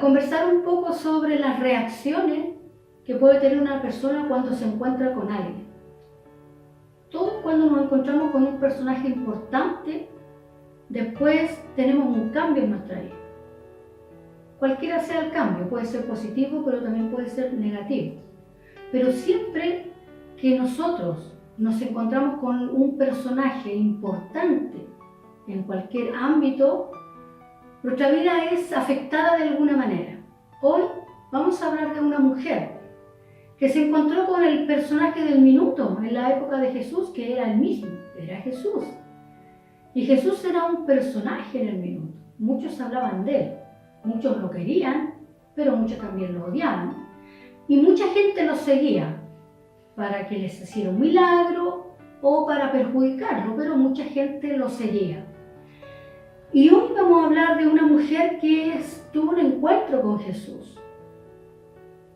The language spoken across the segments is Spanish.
conversar un poco sobre las reacciones que puede tener una persona cuando se encuentra con alguien. Todos cuando nos encontramos con un personaje importante, después tenemos un cambio en nuestra vida. Cualquiera sea el cambio, puede ser positivo, pero también puede ser negativo. Pero siempre que nosotros nos encontramos con un personaje importante en cualquier ámbito, nuestra vida es afectada de alguna manera. Hoy vamos a hablar de una mujer que se encontró con el personaje del minuto en la época de Jesús, que era el mismo, era Jesús. Y Jesús era un personaje en el minuto. Muchos hablaban de él, muchos lo querían, pero muchos también lo odiaban. Y mucha gente lo seguía para que les hiciera un milagro o para perjudicarlo, pero mucha gente lo seguía. Y hoy vamos a hablar de una mujer que tuvo un encuentro con Jesús,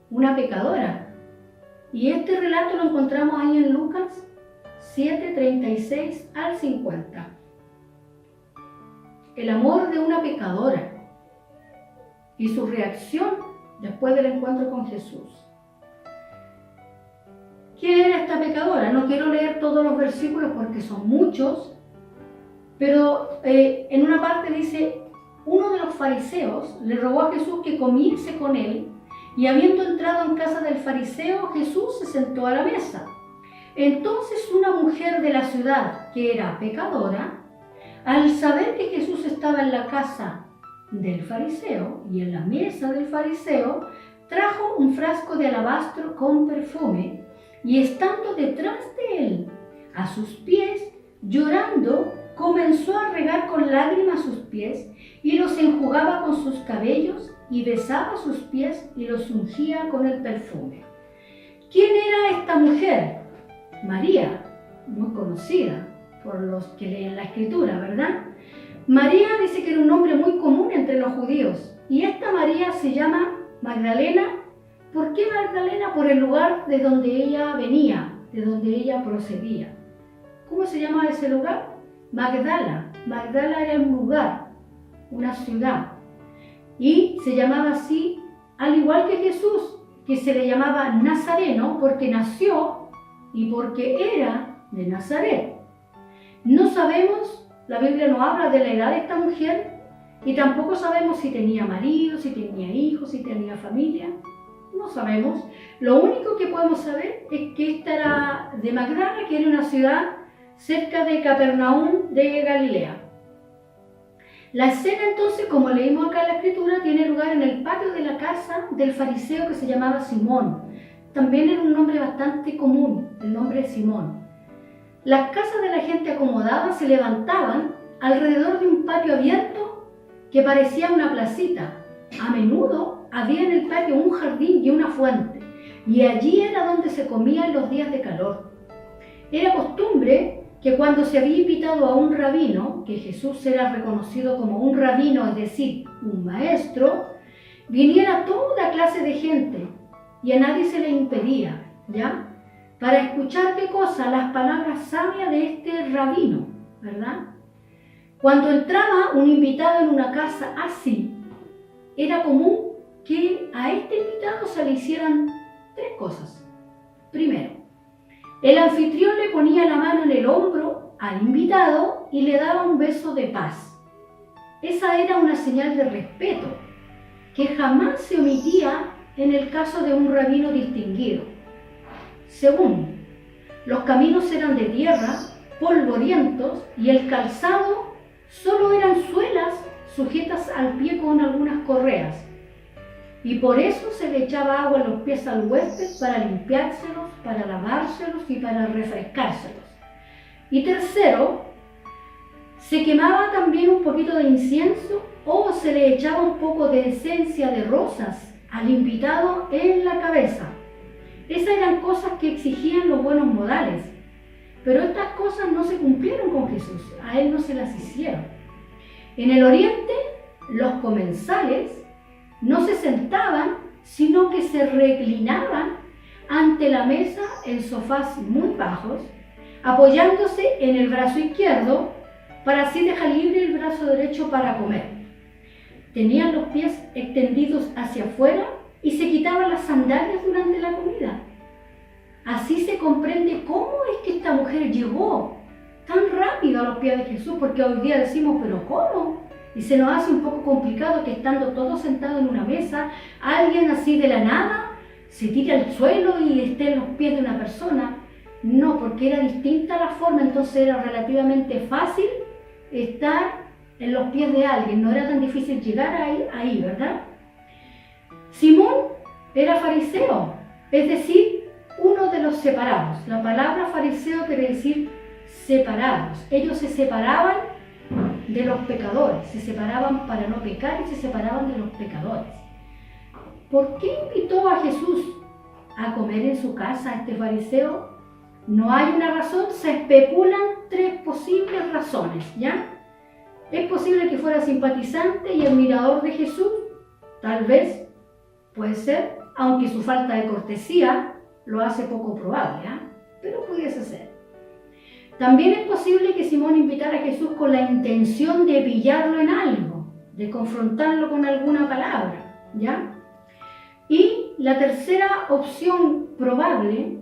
una pecadora. Y este relato lo encontramos ahí en Lucas 7:36 al 50. El amor de una pecadora y su reacción después del encuentro con Jesús. ¿Quién era esta pecadora? No quiero leer todos los versículos porque son muchos, pero en una parte dice, uno de los fariseos le rogó a Jesús que comiese con él, y habiendo entrado en casa del fariseo, Jesús se sentó a la mesa. Entonces una mujer de la ciudad, que era pecadora, al saber que Jesús estaba en la casa del fariseo y en la mesa del fariseo, trajo un frasco de alabastro con perfume, y estando detrás de él, a sus pies, llorando, comenzó a regar con lágrimas sus pies, y los enjugaba con sus cabellos, y besaba sus pies y los ungía con el perfume. ¿Quién era esta mujer? María, muy conocida por los que leen la Escritura, ¿verdad? María dice que era un nombre muy común entre los judíos, y esta María se llama Magdalena. ¿Por qué Magdalena? Por el lugar de donde ella venía, de donde ella procedía. ¿Cómo se llama ese lugar? Magdala. Magdala era un lugar, una ciudad. Y se llamaba así, al igual que Jesús, que se le llamaba Nazareno porque nació y porque era de Nazaret. No sabemos, la Biblia no habla de la edad de esta mujer y tampoco sabemos si tenía marido, si tenía hijos, si tenía familia. No sabemos. Lo único que podemos saber es que esta era de Magdala, que era una ciudad cerca de Capernaum de Galilea. La escena entonces, como leímos acá en la Escritura, tiene lugar en el patio de la casa del fariseo que se llamaba Simón. También era un nombre bastante común, el nombre de Simón. Las casas de la gente acomodada se levantaban alrededor de un patio abierto que parecía una placita. A menudo había en el patio un jardín y una fuente, y allí era donde se comía en los días de calor. Era costumbre que cuando se había invitado a un rabino, que Jesús era reconocido como un rabino, es decir, un maestro, viniera toda clase de gente y a nadie se le impedía, ¿ya? Para escuchar qué cosa, las palabras sabias de este rabino, ¿verdad? Cuando entraba un invitado en una casa así, era común que a este invitado se le hicieran tres cosas. Primero, el anfitrión le ponía la mano en el hombro al invitado y le daba un beso de paz. Esa era una señal de respeto que jamás se omitía en el caso de un rabino distinguido. Segundo, los caminos eran de tierra, polvorientos, y el calzado solo eran suelas sujetas al pie con algunas correas. Y por eso se le echaba agua en los pies al huésped para limpiárselos, para lavárselos y para refrescárselos. Y tercero, se quemaba también un poquito de incienso o se le echaba un poco de esencia de rosas al invitado en la cabeza. Esas eran cosas que exigían los buenos modales. Pero estas cosas no se cumplieron con Jesús, a él no se las hicieron. En el oriente, los comensales no se sentaban, sino que se reclinaban ante la mesa en sofás muy bajos, apoyándose en el brazo izquierdo para así dejar libre el brazo derecho para comer. tenían los pies extendidos hacia afuera y se quitaban las sandalias durante la comida. Así se comprende cómo es que esta mujer llegó tan rápido a los pies de Jesús, porque hoy día decimos, ¿pero cómo? Y se nos hace un poco complicado que estando todos sentados en una mesa, alguien así de la nada se tire al suelo y esté en los pies de una persona. No, porque era distinta la forma, entonces era relativamente fácil estar en los pies de alguien, no era tan difícil llegar ahí, ¿verdad? Simón era fariseo, es decir, uno de los separados. La palabra fariseo quiere decir separados. Ellos se separaban de los pecadores, se separaban para no pecar y se separaban de los pecadores. ¿Por qué invitó a Jesús a comer en su casa a este fariseo? No hay una razón, se especulan tres posibles razones, ¿ya? Es posible que fuera simpatizante y admirador de Jesús, tal vez, puede ser, aunque su falta de cortesía lo hace poco probable, ¿ya? Pero pudiese ser. También es posible que Simón invitara a Jesús con la intención de pillarlo en algo, de confrontarlo con alguna palabra, ¿ya? Y la tercera opción probable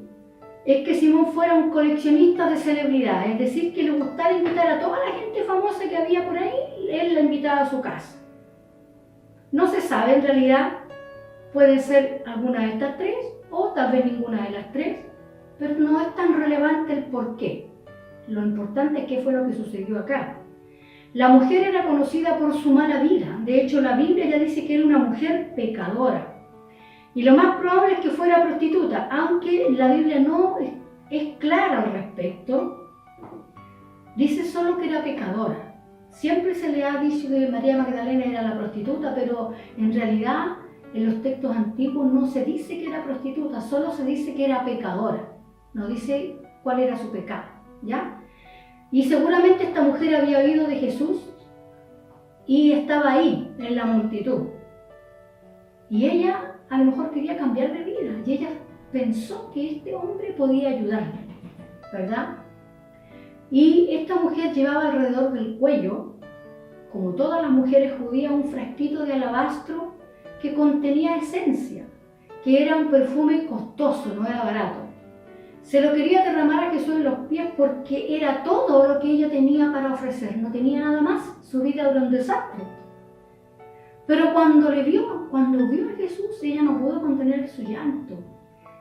es que Simón fuera un coleccionista de celebridades, es decir, que le gustara invitar a toda la gente famosa que había por ahí, él la invitaba a su casa. No se sabe en realidad, puede ser alguna de estas tres o tal vez ninguna de las tres, pero no es tan relevante el por qué. Lo importante es qué fue lo que sucedió acá. La mujer era conocida por su mala vida, de hecho la Biblia ya dice que era una mujer pecadora. Y lo más probable es que fuera prostituta, aunque la Biblia no es clara al respecto. Dice solo que era pecadora. Siempre se le ha dicho que María Magdalena era la prostituta, pero en realidad en los textos antiguos no se dice que era prostituta, solo se dice que era pecadora. No dice cuál era su pecado, ¿ya? Y seguramente esta mujer había oído de Jesús y estaba ahí en la multitud. Y ella a lo mejor quería cambiar de vida y ella pensó que este hombre podía ayudarle, ¿verdad? Y esta mujer llevaba alrededor del cuello, como todas las mujeres judías, un frasquito de alabastro que contenía esencia, que era un perfume costoso, no era barato. Se lo quería derramar a Jesús en los pies porque era todo lo que ella tenía para ofrecer, no tenía nada más, su vida era un desastre. Pero cuando vio a Jesús, ella no pudo contener su llanto.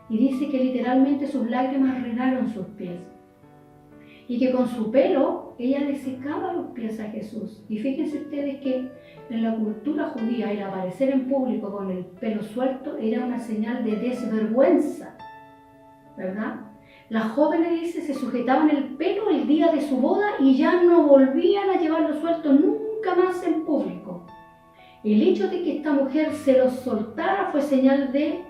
Y dice que literalmente sus lágrimas regaron sus pies. Y que con su pelo ella le secaba los pies a Jesús. Y fíjense ustedes que en la cultura judía el aparecer en público con el pelo suelto era una señal de desvergüenza, ¿verdad? Las jóvenes, dice, se sujetaban el pelo el día de su boda y ya no volvían a llevarlo suelto nunca más en público. El hecho de que esta mujer se lo soltara fue señal de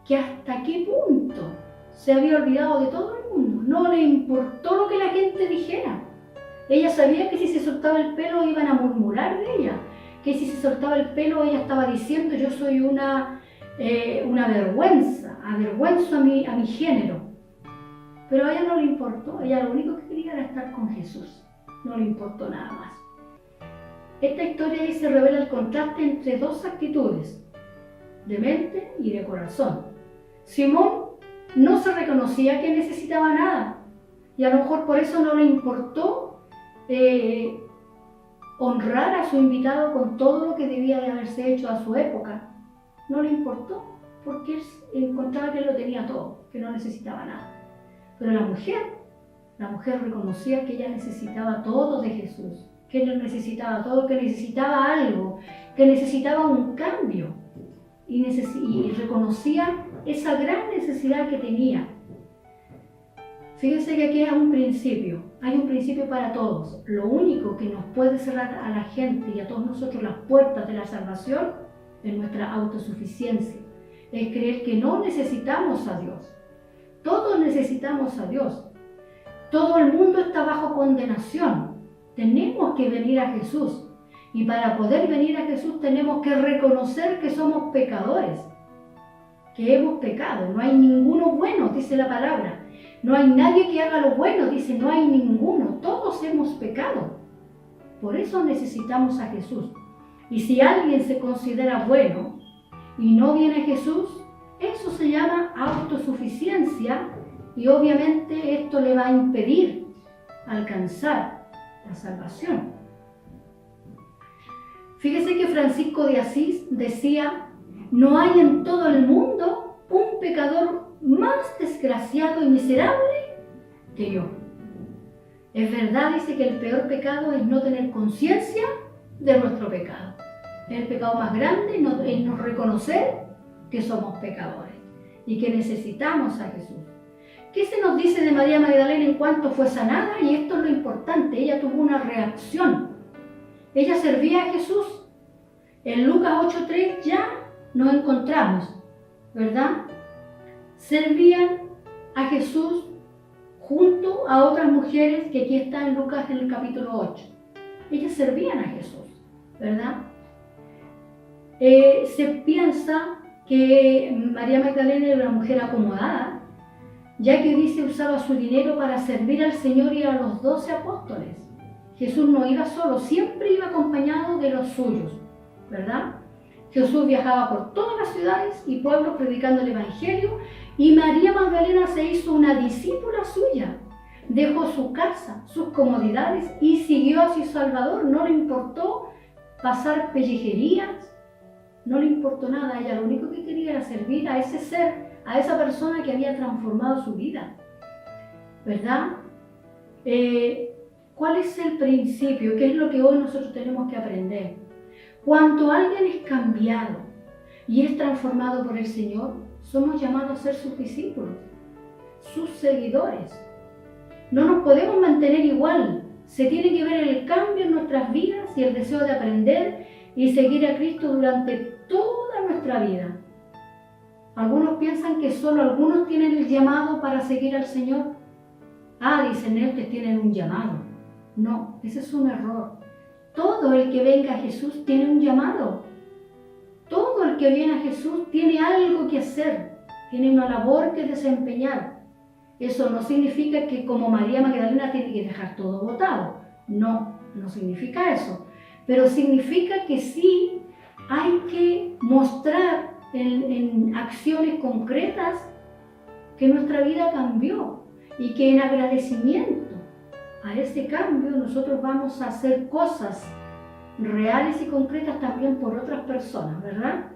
que hasta qué punto se había olvidado de todo el mundo. No le importó lo que la gente dijera. Ella sabía que si se soltaba el pelo iban a murmurar de ella, que si se soltaba el pelo ella estaba diciendo yo soy una vergüenza, avergüenzo a mi género. Pero a ella no le importó, ella lo único que quería era estar con Jesús, no le importó nada más. Esta historia ahí se revela el contraste entre dos actitudes, de mente y de corazón. Simón no se reconocía que necesitaba nada y a lo mejor por eso no le importó honrar a su invitado con todo lo que debía de haberse hecho a su época. No le importó porque él encontraba que él lo tenía todo, que no necesitaba nada. Pero la mujer reconocía que ella necesitaba todo de Jesús, que él necesitaba todo, que necesitaba algo, que necesitaba un cambio y reconocía esa gran necesidad que tenía. Fíjense que aquí hay un principio para todos. Lo único que nos puede cerrar a la gente y a todos nosotros las puertas de la salvación es nuestra autosuficiencia, es creer que no necesitamos a Dios. Todos necesitamos a Dios. Todo el mundo está bajo condenación. Tenemos que venir a Jesús. Y para poder venir a Jesús tenemos que reconocer que somos pecadores, que hemos pecado. No hay ninguno bueno, dice la palabra. No hay nadie que haga lo bueno, dice, no hay ninguno. Todos hemos pecado. Por eso necesitamos a Jesús. Y si alguien se considera bueno y no viene a Jesús, eso se llama autosuficiencia y obviamente esto le va a impedir alcanzar la salvación. Fíjese que Francisco de Asís decía: no hay en todo el mundo un pecador más desgraciado y miserable que yo. Es verdad, dice, que el peor pecado es no tener conciencia de nuestro pecado. Es el pecado más grande, es no reconocer que somos pecadores y que necesitamos a Jesús. ¿Qué se nos dice de María Magdalena en cuanto fue sanada? Y esto es lo importante, ella tuvo una reacción. Ella servía a Jesús. En Lucas 8:3 ya nos encontramos, ¿verdad? Servían a Jesús junto a otras mujeres, que aquí está en Lucas en el capítulo 8. Ellas servían a Jesús, ¿verdad? Se piensa que María Magdalena era una mujer acomodada, ya que dice usaba su dinero para servir al Señor y a los 12 apóstoles. Jesús no iba solo, siempre iba acompañado de los suyos, ¿verdad? Jesús viajaba por todas las ciudades y pueblos predicando el Evangelio, y María Magdalena se hizo una discípula suya. Dejó su casa, sus comodidades y siguió a su Salvador. No le importó pasar pellejerías, no le importó nada. Ella lo único que quería era servir a ese ser, a esa persona que había transformado su vida, ¿verdad? ¿Cuál es el principio? ¿Qué es lo que hoy nosotros tenemos que aprender? Cuando alguien es cambiado y es transformado por el Señor, somos llamados a ser sus discípulos, sus seguidores. No nos podemos mantener igual. Se tiene que ver el cambio en nuestras vidas y el deseo de aprender y seguir a Cristo durante toda nuestra vida. Algunos piensan que solo algunos tienen el llamado para seguir al Señor. Dicen ellos que tienen un llamado. No, ese es un error. Todo el que venga a Jesús tiene un llamado. Todo el que viene a Jesús tiene algo que hacer, tiene una labor que desempeñar. Eso no significa que como María Magdalena tiene que dejar todo botado. No, no significa eso. Pero significa que sí hay que mostrar en acciones concretas que nuestra vida cambió y que en agradecimiento a ese cambio nosotros vamos a hacer cosas reales y concretas también por otras personas, ¿verdad?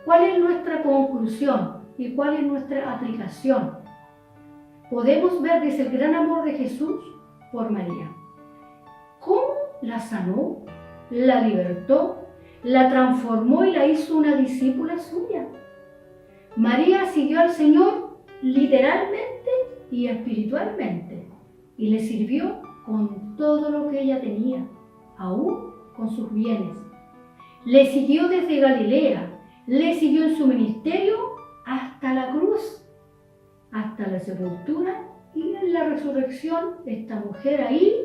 ¿Cuál es nuestra conclusión y cuál es nuestra aplicación? Podemos ver desde el gran amor de Jesús por María cómo la sanó, la libertó, la transformó y la hizo una discípula suya. María siguió al Señor literalmente y espiritualmente y le sirvió con todo lo que ella tenía, aún con sus bienes. Le siguió desde Galilea, le siguió en su ministerio hasta la cruz, hasta la sepultura, y en la resurrección esta mujer ahí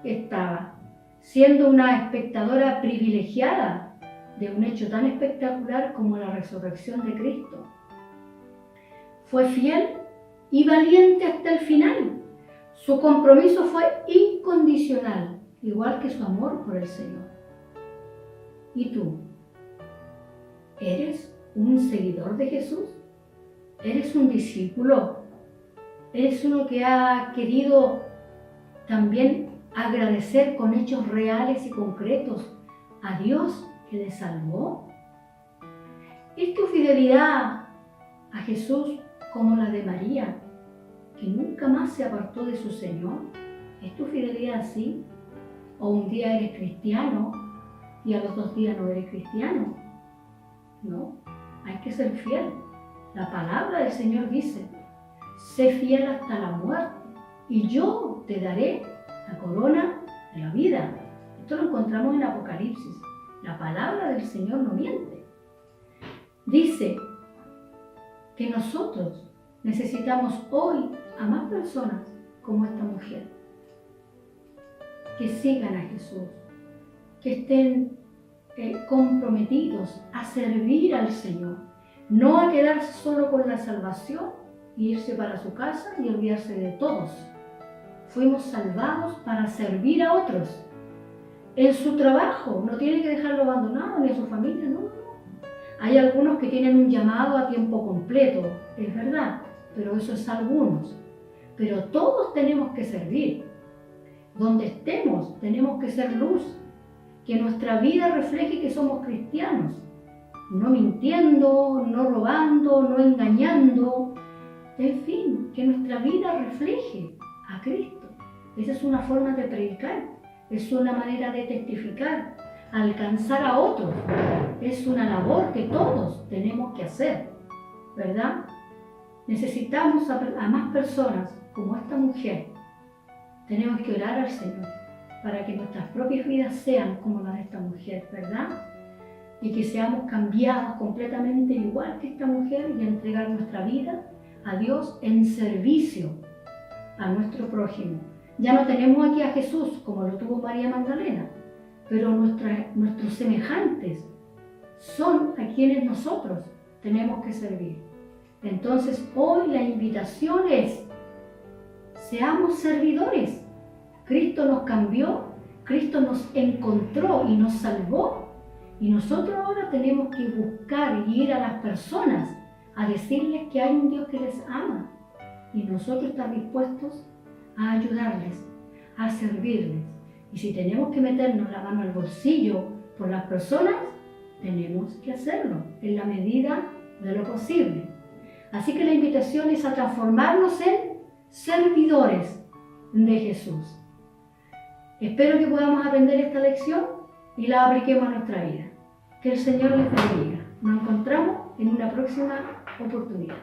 estaba, siendo una espectadora privilegiada de un hecho tan espectacular como la resurrección de Cristo. Fue fiel y valiente hasta el final. Su compromiso fue incondicional, igual que su amor por el Señor. ¿Y tú? ¿Eres un seguidor de Jesús? ¿Eres un discípulo? ¿Eres uno que ha querido también agradecer con hechos reales y concretos a Dios que le salvó? ¿Es tu fidelidad a Jesús como la de María, que nunca más se apartó de su Señor? ¿Es tu fidelidad así? ¿O un día eres cristiano y a los 2 días no eres cristiano? No, hay que ser fiel. La palabra del Señor dice: sé fiel hasta la muerte y yo te daré la corona de la vida. Esto lo encontramos en Apocalipsis. La palabra del Señor no miente. Dice que nosotros necesitamos hoy a más personas como esta mujer, que sigan a Jesús, que estén comprometidos a servir al Señor, no a quedarse solo con la salvación e irse para su casa y olvidarse de todos. Fuimos salvados para servir a otros. en su trabajo, no tiene que dejarlo abandonado ni a su familia, no. Hay algunos que tienen un llamado a tiempo completo, es verdad, pero eso es algunos. Pero todos tenemos que servir. Donde estemos, tenemos que ser luz, que nuestra vida refleje que somos cristianos, no mintiendo, no robando, no engañando, en fin, que nuestra vida refleje a Cristo. Esa es una forma de predicar, es una manera de testificar, alcanzar a otros. Es una labor que todos tenemos que hacer, ¿verdad? Necesitamos a más personas como esta mujer. Tenemos que orar al Señor para que nuestras propias vidas sean como las de esta mujer, ¿verdad? Y que seamos cambiados completamente igual que esta mujer y entregar nuestra vida a Dios en servicio a nuestro prójimo. Ya no tenemos aquí a Jesús como lo tuvo María Magdalena, pero nuestros semejantes son a quienes nosotros tenemos que servir. Entonces hoy la invitación es: seamos servidores. Cristo nos cambió, Cristo nos encontró y nos salvó, y nosotros ahora tenemos que buscar y ir a las personas a decirles que hay un Dios que les ama, y nosotros estar dispuestos a ayudarles, a servirles. Y si tenemos que meternos la mano al bolsillo por las personas, tenemos que hacerlo en la medida de lo posible. Así que la invitación es a transformarnos en servidores de Jesús. Espero que podamos aprender esta lección y la apliquemos a nuestra vida. Que el Señor les bendiga. Nos encontramos en una próxima oportunidad.